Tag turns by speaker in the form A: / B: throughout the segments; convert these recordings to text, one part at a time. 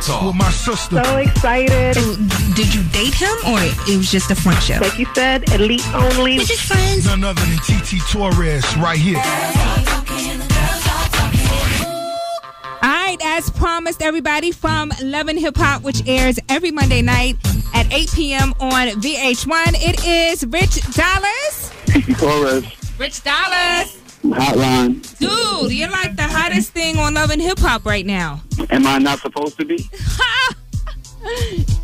A: Talk with my sister.
B: So excited.
C: So, did you date him or it was just a friendship?
B: Like you said, elite only.
C: We're just friends.
A: None other than TT Torrez right here.
D: All right, as promised, everybody, from Love and Hip Hop, which airs every Monday night at 8 p.m. on VH1. It is Rich Dollaz.
E: TT Torrez.
D: Rich Dollaz.
E: Hotline.
D: Dude, you're like the hottest thing on Love and Hip Hop right now.
E: Am I not supposed to be?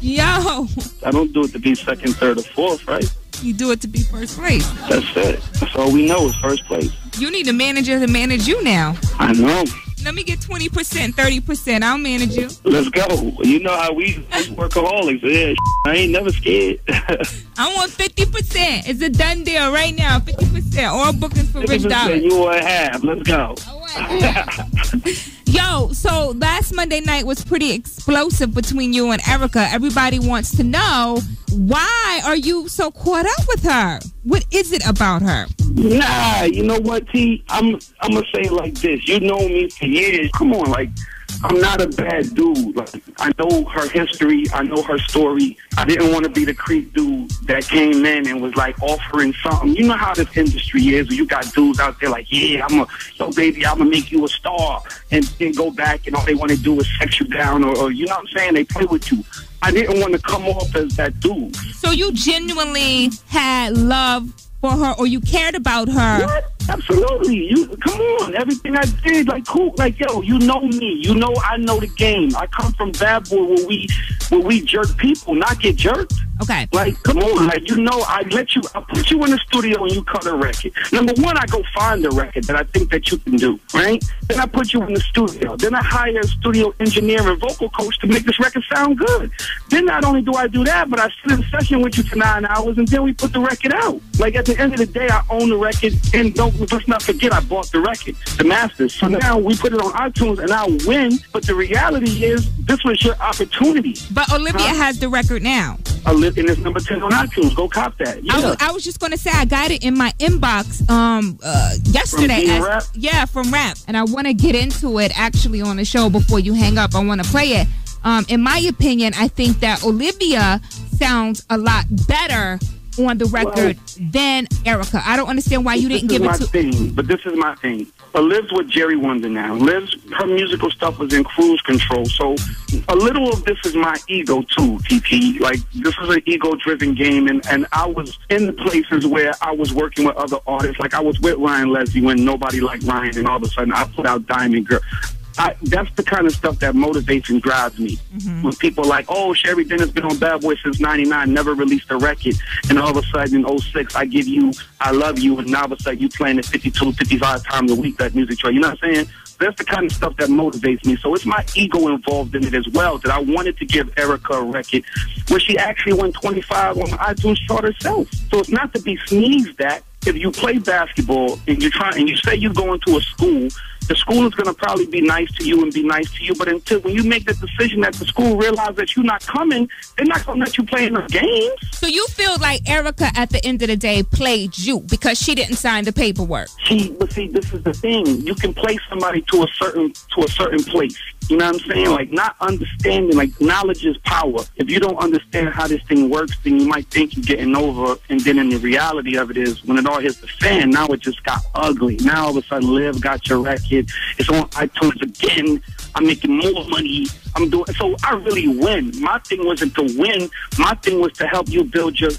D: Yo.
E: I don't do it to be second, third, or fourth, right?
D: You do it to be first place.
E: That's it. That's all we know is first place.
D: You need a manager to manage you now.
E: I know.
D: Let me get 20%, 30%. I'll manage you.
E: Let's go. You know how we workaholics. Yeah, I ain't never scared.
D: I want 50%. It's a done deal right now. 50%. All bookings for Rich Dollaz.
E: You want half. Let's go.
D: Yo, so last Monday night was pretty explosive between you and Erica. Everybody wants to know, why are you so caught up with her? What is it about her?
E: Nah, you know what, T? I'm going to say it like this. You know me for years. Come on, like, I'm not a bad dude. Like, I know her history. I know her story. I didn't want to be the creep dude that came in and was like offering something. You know how this industry is. Where you got dudes out there like, yeah, yo, baby, I'm gonna make you a star, and then go back and all they want to do is sex you down, or you know what I'm saying? They play with you. I didn't want to come off as that dude.
D: So you genuinely had love for her, or you cared about her?
E: What? Absolutely. You come on. Everything I did, like, cool. Like, yo, you know me. You know I know the game. I come from Bad Boy where we jerk people, not get jerked.
D: Okay.
E: Like, come on. Like, you know, I put you in the studio and you cut a record. Number one, I go find a record that I think that you can do, right? Then I put you in the studio. Then I hire a studio engineer and vocal coach to make this record sound good. Then not only do I do that, but I sit in session with you for 9 hours, and then we put the record out. Like, at the end of the day, I own the record, and let's not forget I bought the record, the masters. So now we put it on iTunes and I win, but the reality is this was your opportunity.
D: But Olivia has the record now.
E: And it's number 10 on iTunes. Go cop that. Yeah.
D: I was just going to say, I got it in my inbox yesterday. From Rap. And I want to get into it actually on the show before you hang up. I want to play it. In my opinion, I think that Olivia sounds a lot better on the record than Erica. I don't understand why you didn't give it to...
E: But this is my thing. Liv's with Jerry Wonder now. Her musical stuff was in cruise control. So a little of this is my ego too, TT. Like, this is an ego-driven game, and I was in the places where I was working with other artists. Like, I was with Ryan Leslie when nobody liked Ryan, and all of a sudden I put out Diamond Girl. That's the kind of stuff that motivates and drives me. Mm-hmm. When people are like, oh, Sherry Dennis been on Bad Boy since 99, never released a record. And all of a sudden in 06, I give you I Love You, and now all of a sudden you playing it 52, 55 times a week, that music chart. You know what I'm saying? That's the kind of stuff that motivates me. So it's my ego involved in it as well, that I wanted to give Erica a record where she actually went 25 on the iTunes chart herself. So it's not to be sneezed at. If you play basketball and you say you're going to a school, the school is going to probably be nice to you and be nice to you. But until when you make the decision that the school realizes that you're not coming, they're not going to let you play in the games. So
D: you feel like Erica, at the end of the day, played you because she didn't sign the paperwork.
E: But see, this is the thing. You can play somebody to a certain place. You know what I'm saying? Like, not understanding, like, knowledge is power. If you don't understand how this thing works, then you might think you're getting over, and then in the reality of it is, when it all hits the fan, now it just got ugly. Now all of a sudden, Liv got your record. It's on iTunes again. I'm making more money. I'm doing so. I really win. My thing wasn't to win. My thing was to help you build your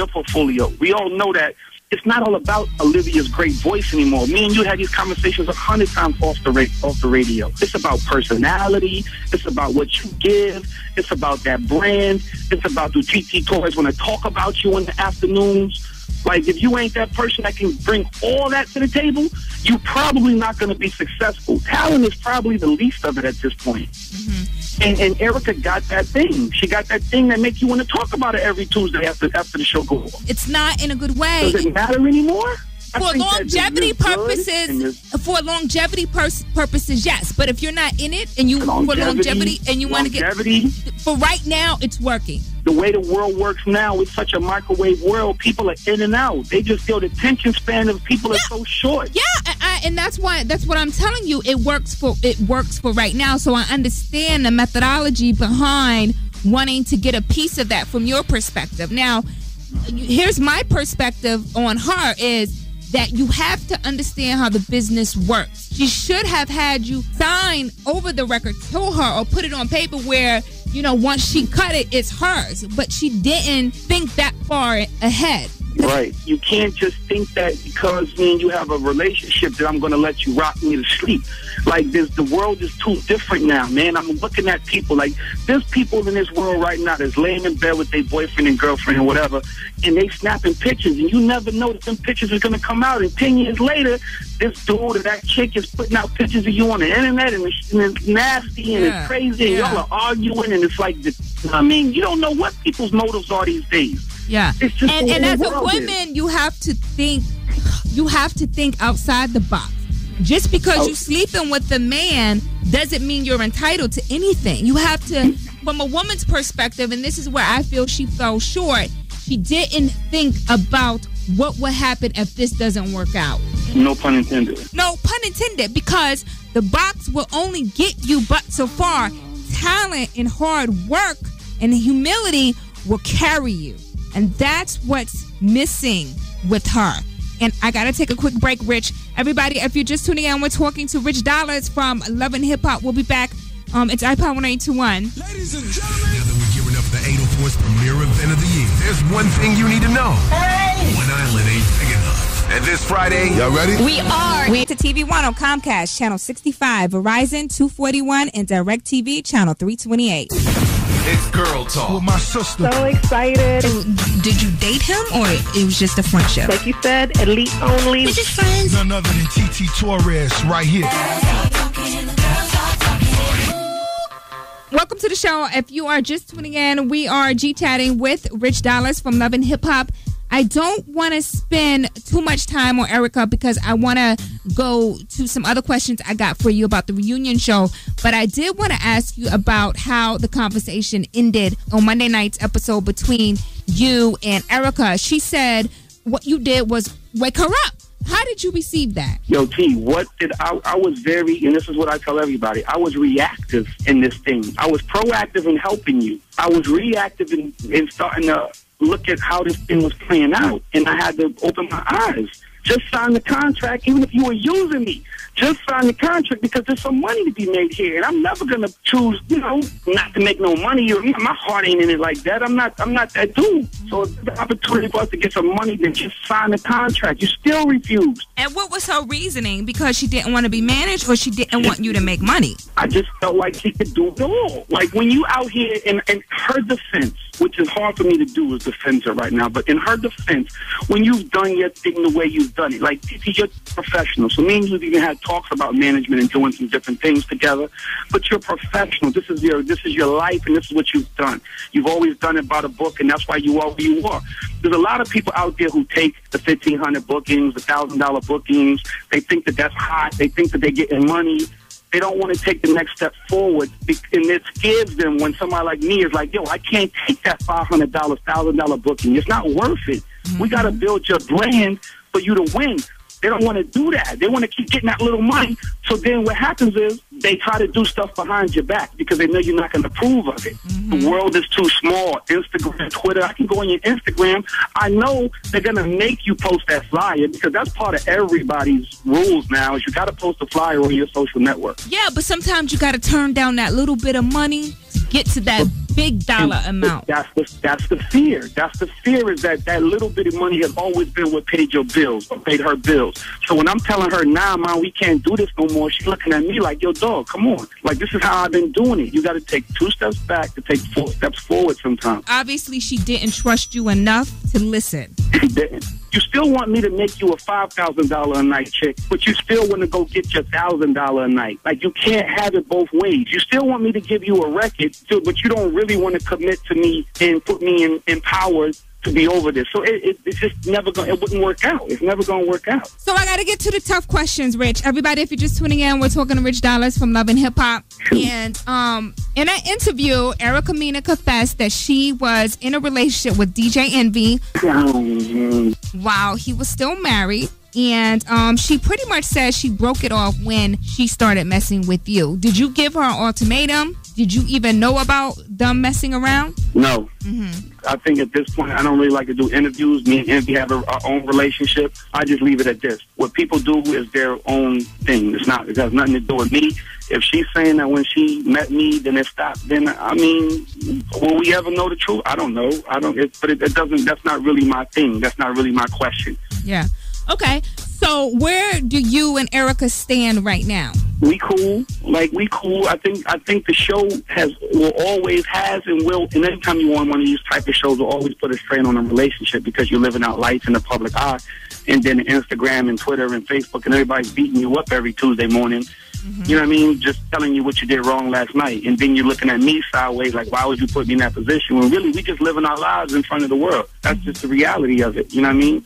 E: portfolio. We all know that it's not all about Olivia's great voice anymore. Me and you had these conversations 100 times off the radio. It's about personality. It's about what you give. It's about that brand. It's about the TT Torrez want to talk about you in the afternoons. Like, if you ain't that person that can bring all that to the table, you're probably not going to be successful. Talent is probably the least of it at this point. Mm-hmm. And Erica got that thing. She got that thing that makes you want to talk about it every Tuesday after the show goes on.
D: It's not in a good way.
E: Does it matter anymore?
D: For longevity purposes, yes. But if you're not in it and you want to get, for right now, it's working.
E: The way the world works now, it's such a microwave world. People are in and out. They just feel the attention span of people is so short.
D: Yeah, and that's what I'm telling you. It works for right now. So I understand the methodology behind wanting to get a piece of that from your perspective. Now, here's my perspective on her is that you have to understand how the business works. She should have had you sign over the record to her or put it on paper where, once she cut it, it's hers. But she didn't think that far ahead.
E: Right. You can't just think that because, you have a relationship that I'm going to let you rock me to sleep. Like, the world is too different now, man. I'm looking at people. Like, there's people in this world right now that's laying in bed with their boyfriend and girlfriend or whatever, and they snapping pictures, and you never know that them pictures are going to come out. And 10 years later, this dude or that chick is putting out pictures of you on the internet, and it's nasty and it's crazy, and y'all are arguing, and it's like, you don't know what people's motives are these days.
D: Yeah.
E: It's just
D: and as a woman, you have to think outside the box. Just because you're sleeping with the man doesn't mean you're entitled to anything. You have to, from a woman's perspective, and this is where I feel she fell short, she didn't think about what would happen if this doesn't work out.
E: No pun intended.
D: No pun intended, because the box will only get you but so far. Talent and hard work and humility will carry you. And that's what's missing with her. And I got to take a quick break, Rich. Everybody, if you're just tuning in, we're talking to Rich Dollaz from Love and Hip Hop. We'll be back. It's iPod 1821.
A: Ladies and gentlemen, now that we're gearing up for 804's premier event of the year, there's one thing you need to know. Hey! One island ain't big enough. And this Friday, y'all ready?
D: We are. We're to TV One on Comcast, Channel 65, Verizon 241, and DirecTV, Channel 328.
A: It's girl talk with my sister.
B: So excited.
C: Did you date him or it was just a friendship?
B: Like you said, elite only.
C: We're just friends.
A: None other than TT Torrez right here.
D: Welcome to the show. If you are just tuning in, we are G-chatting with Rich Dollaz from Love and Hip Hop. I don't want to spend too much time on Erica because I want to go to some other questions I got for you about the reunion show. But I did want to ask you about how the conversation ended on Monday night's episode between you and Erica. She said what you did was wake her up. How did you receive that?
E: Yo, T, I was very, and this is what I tell everybody, I was reactive in this thing. I was proactive in helping you. I was reactive in starting to look at how this thing was playing out. And I had to open my eyes. Just sign the contract, even if you were using me. Just sign the contract because there's some money to be made here. And I'm never going to choose, not to make no money. My heart ain't in it like that. I'm not that dude. So if the opportunity for us to get some money, then just sign the contract. You still refused.
D: And what was her reasoning? Because she didn't want to be managed or she didn't want you to make money?
E: I just felt like she could do it all. Like when you out here in her defense, which is hard for me to do is defend her right now, but in her defense, when you've done your thing the way you've done it, like you're professional. So me and you even had talks about management and doing some different things together, but you're professional. This is your life and this is what you've done. You've always done it by the book, and that's why you are where you are. There's a lot of people out there who take the 1,500 bookings, the $1,000 bookings. They think that that's hot. They think that they're getting money. They don't want to take the next step forward, and it scares them when somebody like me is like, yo, I can't take that $500, $1,000 booking. It's not worth it. Mm-hmm. We got to build your brand for you to win. They don't want to do that. They want to keep getting that little money. So then what happens is they try to do stuff behind your back because they know you're not going to approve of it. Mm-hmm. The world is too small. Instagram, Twitter. I can go on your Instagram. I know they're going to make you post that flyer because that's part of everybody's rules now is you got to post a flyer on your social network.
D: Yeah, but sometimes you got to turn down that little bit of money to get to that big dollar amount.
E: That's the fear. That's the fear is that little bit of money has always been what paid your bills or paid her bills. So when I'm telling her, nah, man, we can't do this no more, she's looking at me like, yo, dog, come on. Like, this is how I've been doing it. You got to take 2 steps back to take 4 steps forward sometimes.
D: Obviously, she didn't trust you enough to listen.
E: She didn't. You still want me to make you a $5,000 a night chick, but you still want to go get your $1,000 a night. Like, you can't have it both ways. You still want me to give you a record, but you don't really want to commit to me and put me in power to be over this. So it's just never going. It wouldn't work out. It's never going to work out.
D: So I got to get to the tough questions, Rich. Everybody, if you're just tuning in, we're talking to Rich Dollaz from Love and Hip Hop. And in an interview, Erica Mena confessed that she was in a relationship with DJ Envy while he was still married. and she pretty much says she broke it off when she started messing with you. Did you give her an ultimatum? Did you even know about them messing around?
E: No. I think at this point, I don't really like to do interviews. Me and Envy have our own relationship. I just leave it at this. What people do is their own thing. It has nothing to do with me. If she's saying that when she met me, then it stopped, then, I mean, will we ever know the truth? I don't know. But it doesn't, that's not really my thing. That's not really my question.
D: Yeah. Okay. So where do you and Erica stand right now?
E: We cool. We cool. I think the show will always has and will, and anytime you on one of these type of shows, will always put a strain on a relationship because you're living out lights in the public eye. And then Instagram and Twitter and Facebook and everybody's beating you up every Tuesday morning. You know what I mean? Just telling you what you did wrong last night. And then you're looking at me sideways like, why would you put me in that position? When really, we just living our lives in front of the world. That's just the reality of it. You know what I mean?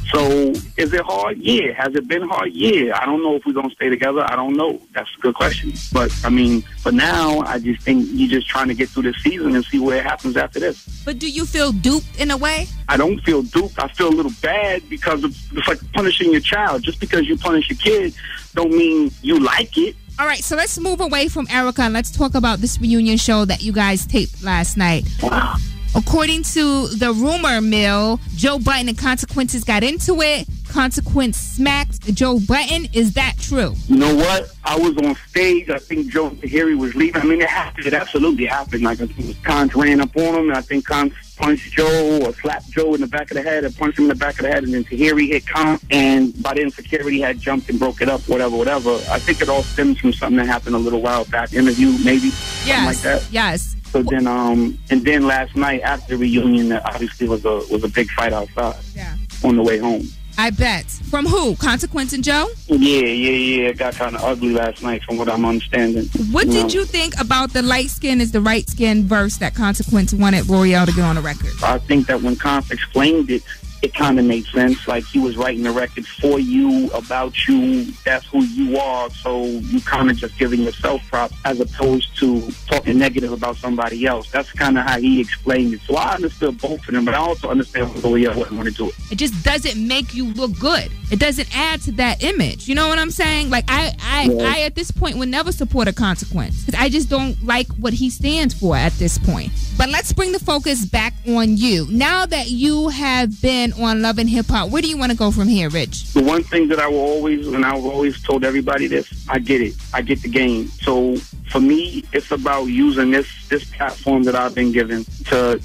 E: So, is it hard? Yeah. Has it been hard? Yeah. I don't know if we're going to stay together. I don't know. That's a good question. But, I mean, for now, I just think you're just trying to get through this season and see where it happens after this.
D: But do you feel duped in a way?
E: I don't feel duped. I feel a little bad because it's like punishing your child. Just because you punish your kid don't mean you like it.
D: All right, so let's move away from Erica and let's talk about this reunion show that you guys taped last night.
E: Wow.
D: According to the rumor mill, Joe Budden and Consequences got into it. Consequence smacked Joe Budden. Is that true?
E: You know what? I was on stage. I think Joe Tahiri was leaving. I mean, it happened. It absolutely happened. Like, Cons ran up on him, and I think Cons punched Joe or slapped Joe in the back of the head and punched him in the back of the head, and then Tahiri hit Cons, and by then security had jumped and broke it up, whatever. I think it all stems from something that happened a little while back. Interview, maybe? Something like that.
D: Yes.
E: So then, and then last night after the reunion, there obviously was a big fight outside.
D: Yeah.
E: On the way home.
D: I bet. From who? Consequence and Joe?
E: Yeah. It got kind of ugly last night from what I'm understanding.
D: What did you think about the light skin is the right skin verse that Consequence wanted L'Oreal to get on the record?
E: I think that when Conf explained it, it kind of made sense. Like, he was writing the record for you, about you, that's who you are, so you kind of just giving yourself props as opposed to talking negative about somebody else. That's kind of how he explained it. So I understood both of them, but I also understand what Olivia wouldn't want to do it.
D: It just doesn't make you look good. It doesn't add to that image. You know what I'm saying? Like, I at this point would never support a Consequence because I just don't like what he stands for at this point. But let's bring the focus back on you. Now that you have been on Love and Hip Hop, where do you want to go from here, Rich?
E: The one thing that I've always told everybody this, I get it. I get the game. So for me, it's about using this platform that I've been given to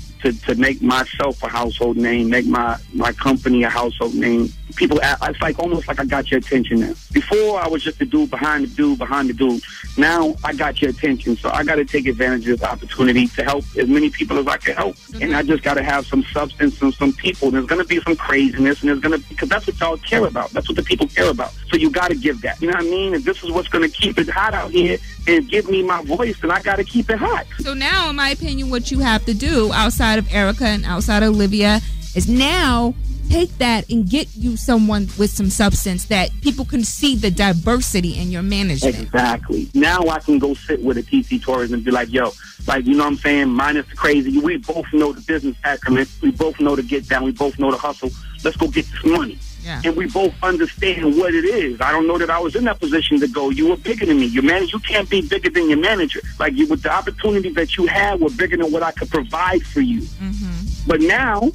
E: make myself a household name, make my company a household name. People, it's like almost like I got your attention now. Before, I was just a dude behind the dude. Now, I got your attention, so I got to take advantage of this opportunity to help as many people as I can help. And I just got to have some substance and some people. There's going to be some craziness, and because that's what y'all care about. That's what the people care about. So you got to give that. You know what I mean? If this is what's going to keep it hot out here and give me my voice, then I got to keep it hot.
D: So now, in my opinion, what you have to do outside of Erica and outside of Olivia is now take that and get you someone with some substance that people can see the diversity in your management.
E: Exactly. Now I can go sit with a TT Torrez and be like, yo, like, you know what I'm saying? Minus the crazy. We both know the business acumen. We both know the get down. We both know the hustle. Let's go get this money.
D: Yeah.
E: And we both understand what it is. I don't know that I was in that position to go, you were bigger than me. Your manager, you can't be bigger than your manager. Like, with the opportunities that you had were bigger than what I could provide for you.
D: Mm-hmm.
E: But now,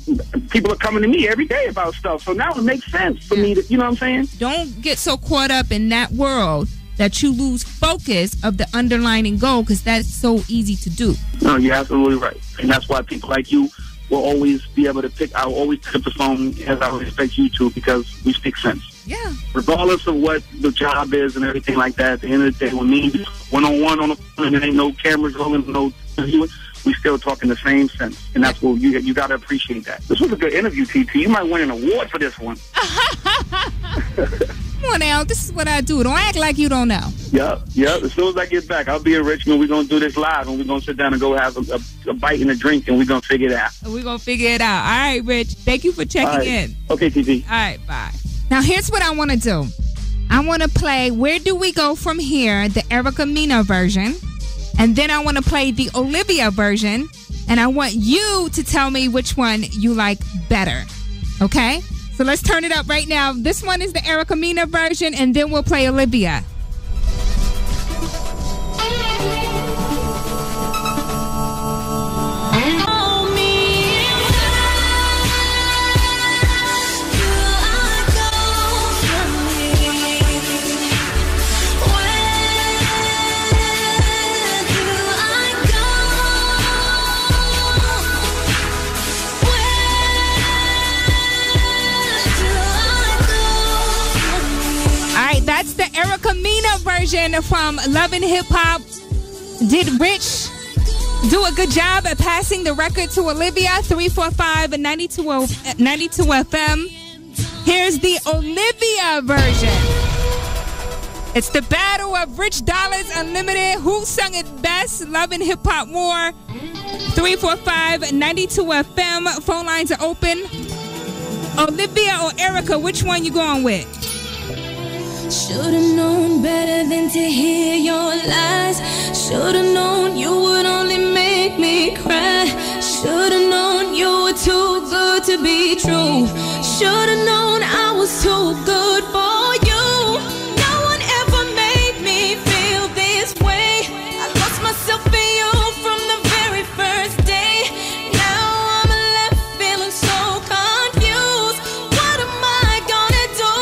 E: people are coming to me every day about stuff. So now it makes sense for me to, you know what I'm saying?
D: Don't get so caught up in that world that you lose focus of the underlying goal, because that's so easy to do.
E: No, you're absolutely right. And that's why people like you will always be able to pick. I'll always pick up the phone, as I would expect you to, because we speak sense.
D: Yeah.
E: Regardless of what the job is and everything like that, at the end of the day, when me one-on-one on the phone and there ain't no cameras rolling, we still talking the same sense. And that's what you got to appreciate that. This was a good interview, TT. You might win an award for this one.
D: Come on now, this is what I do. Don't act like you don't know.
E: Yep. As soon as I get back, I'll be in Richmond. We're going to do this live, and we're going to sit down and go have a bite and a drink, and we're going to figure it out.
D: We're going to figure it out. All right, Rich. Thank you for checking in.
E: Okay, TT.
D: All right, bye. Now, here's what I want to do. I want to play Where Do We Go From Here, the Erica Mena version. And then I want to play the Olivia version. And I want you to tell me which one you like better. Okay? So So let's turn it up right now. This one is the Erica Mena version, and then we'll play Olivia. That's the Erica Mena version from Love and Hip Hop. Did Rich do a good job at passing the record to Olivia? 345-92 FM. Here's the Olivia version. It's the battle of Rich Dollaz Unlimited. Who sung it best? Love and Hip Hop War. 345-92 FM. Phone lines are open. Olivia or Erica, which one you going with?
F: Should've known better than to hear your lies. Should've known you would only make me cry. Should've known you were too good to be true. Should've known I was too good for you. No one ever made me feel this way. I lost myself in you from the very first day. Now I'm left feeling so confused. What am I gonna do?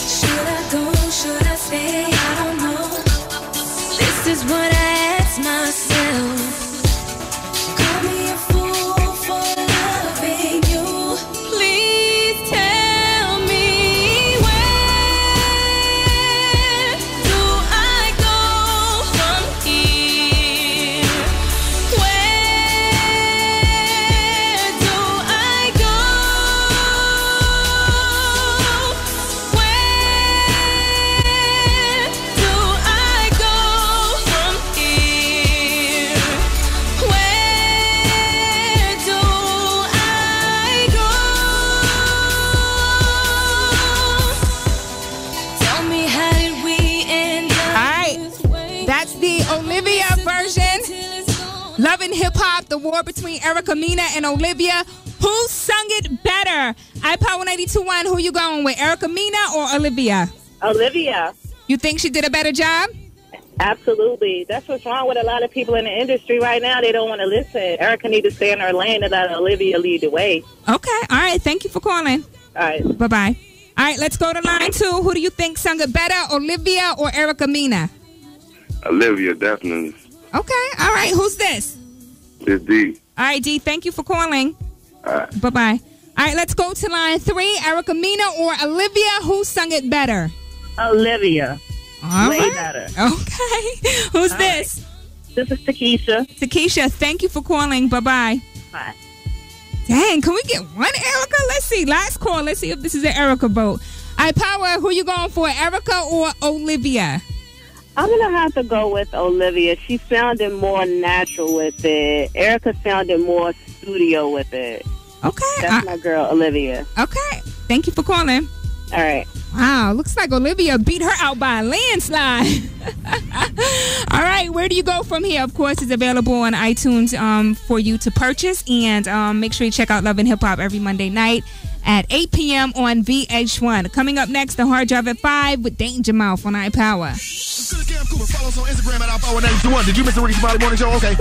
F: Should I go? Should I stay? I don't know. This is what I ask myself. Call me a fool for loving you. Please tell me, where do I go from here? Where do I go? Where do I go from here? Where do I go? Tell me, how did we end up
D: All right.
F: this way?
D: That's the Olivia version.
F: Till it's gone.
D: Love and Hip Hop, the war between Erica Mena and Olivia. Who sung it better? iPower 92.1, who you going with? Erica Mena or Olivia?
B: Olivia.
D: You think she did a better job?
B: Absolutely. That's what's wrong with a lot of people in the industry right now. They don't want to listen. Erica needs to stay in her lane and let Olivia lead the way.
D: Okay. All right. Thank you for calling.
B: All right.
D: Bye-bye. All right. Let's go to line 2. Who do you think sung it better, Olivia or Erica Mena?
G: Olivia, definitely.
D: Okay. All right. Who's this?
G: It's D.
D: All right, D. Thank you for calling.
G: All right.
D: Bye-bye. All right. Let's go to line 3. Erica Mena or Olivia? Who sung it better?
B: Olivia.
D: All
B: Way
D: right.
B: better.
D: Okay. Who's
B: All
D: this?
B: This is Takesha.
D: Takesha, thank you for calling. Bye-bye.
B: Bye.
D: Dang, can we get one Erica? Let's see. Last call. Let's see if this is an Erica vote. All right, Power, who you going for, Erica or Olivia?
B: I'm going to have to go with Olivia. She sounded more natural with it. Erica sounded more studio with it.
D: Okay.
B: That's my girl, Olivia.
D: Okay. Thank you for calling.
B: All right.
D: Wow, looks like Olivia beat her out by a landslide. All right, where do you go from here? Of course, it's available on iTunes for you to purchase. And make sure you check out Love and Hip Hop every Monday night at 8 p.m. on VH1. Coming up next, The Hard Drive at 5 with Danger Mouth on iPower.
A: Follow us on Instagram at iPower 92.1. Did you miss the Ricky Smiley Morning Show? Okay.